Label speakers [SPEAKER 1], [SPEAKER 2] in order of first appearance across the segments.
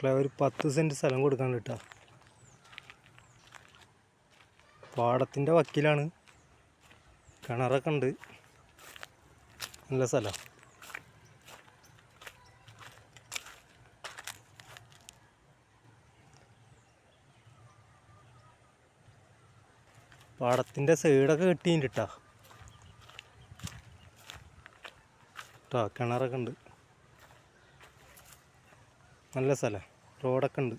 [SPEAKER 1] ഒരു 10 സെൻറ്റ് സ്ഥലം കൊടുക്കാൻ കിട്ടുക. പാടത്തിൻ്റെ വക്കിലാണ്, കിണറൊക്കെ ഉണ്ട്, നല്ല സ്ഥലം. പാടത്തിൻ്റെ സൈഡൊക്കെ കെട്ടിയിട്ടാ കിണറൊക്കെ ഉണ്ട്, നല്ല സ്ഥലം. റോഡൊക്കെ ഉണ്ട്.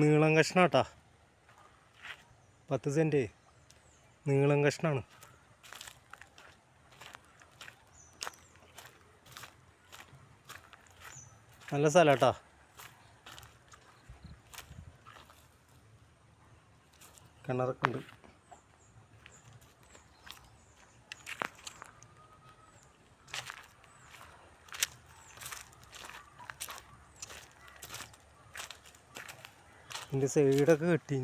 [SPEAKER 1] നീളം കഷ്ണാട്ടാ, 10 സെൻറ്റ് നീളം കഷ്ണാണ്. നല്ല സ്ഥലമാട്ടാ. കിണറൊക്കെ ഉണ്ട്. ഇതിൻ്റെ സൈഡൊക്കെ കെട്ടി,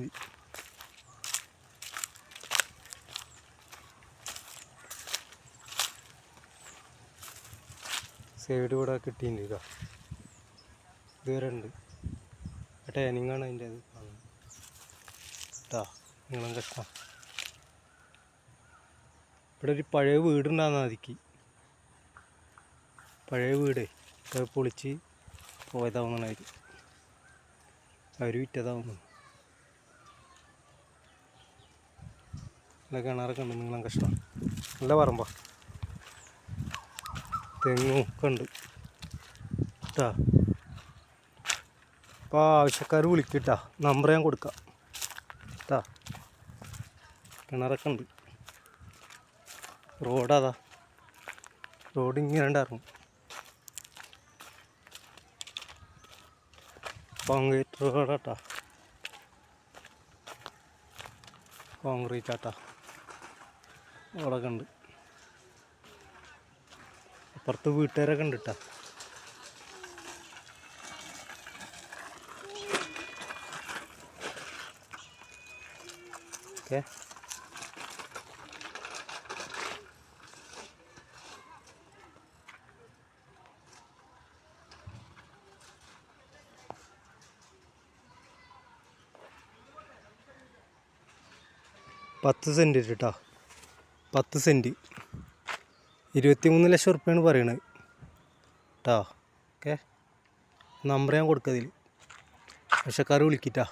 [SPEAKER 1] സൈഡ് ഇവിടെ കെട്ടിയിട്ടുണ്ട്. ഇതുവരെ ഉണ്ട്. ടേനിങ്ങാണ് അതിൻ്റെ അത് കേട്ടാ, നീളം കഷ്ണം. ഇവിടെ ഒരു പഴയ വീടുണ്ടാകുന്ന അതിക്ക്, പഴയ വീടേ അത് പൊളിച്ച് പോയതാവുന്നതാണ് അവർ വിറ്റതാവുന്നു. നല്ല കിണറൊക്കെ ഉണ്ട്, നീളം കഷ്ണം. നല്ല പറമ്പാ, തെങ്ങും ഒക്കെ ഉണ്ട് കേട്ടാ. അപ്പോൾ ആവശ്യക്കാർ വിളിക്കട്ടാ, നമ്പർ ഞാൻ കൊടുക്കാം കേട്ടാ. കിണറൊക്കെ ഉണ്ട്. റോഡതാ, റോഡ് ഇങ്ങനെ ഉണ്ടായിരുന്നു. കോൺക്രീറ്റ് റോഡാട്ടാ, കോൺക്രീറ്റ് ആട്ടാ. റോഡൊക്കെ ഉണ്ട്. അപ്പുറത്ത് വീട്ടുകാരൊക്കെ ഉണ്ട് കേട്ടാ. ഓക്കെ, പത്ത് സെൻറ്റ് കേട്ടോ, 10 സെൻറ്റ് 23 ലക്ഷം ഉറുപ്പ്യാണ് പറയണത് കേട്ടോ. ഓക്കെ, നമ്പർ ഞാൻ കൊടുക്കുക. ഇതിൽ ആവശ്യക്കാർ വിളിക്കിട്ടാ.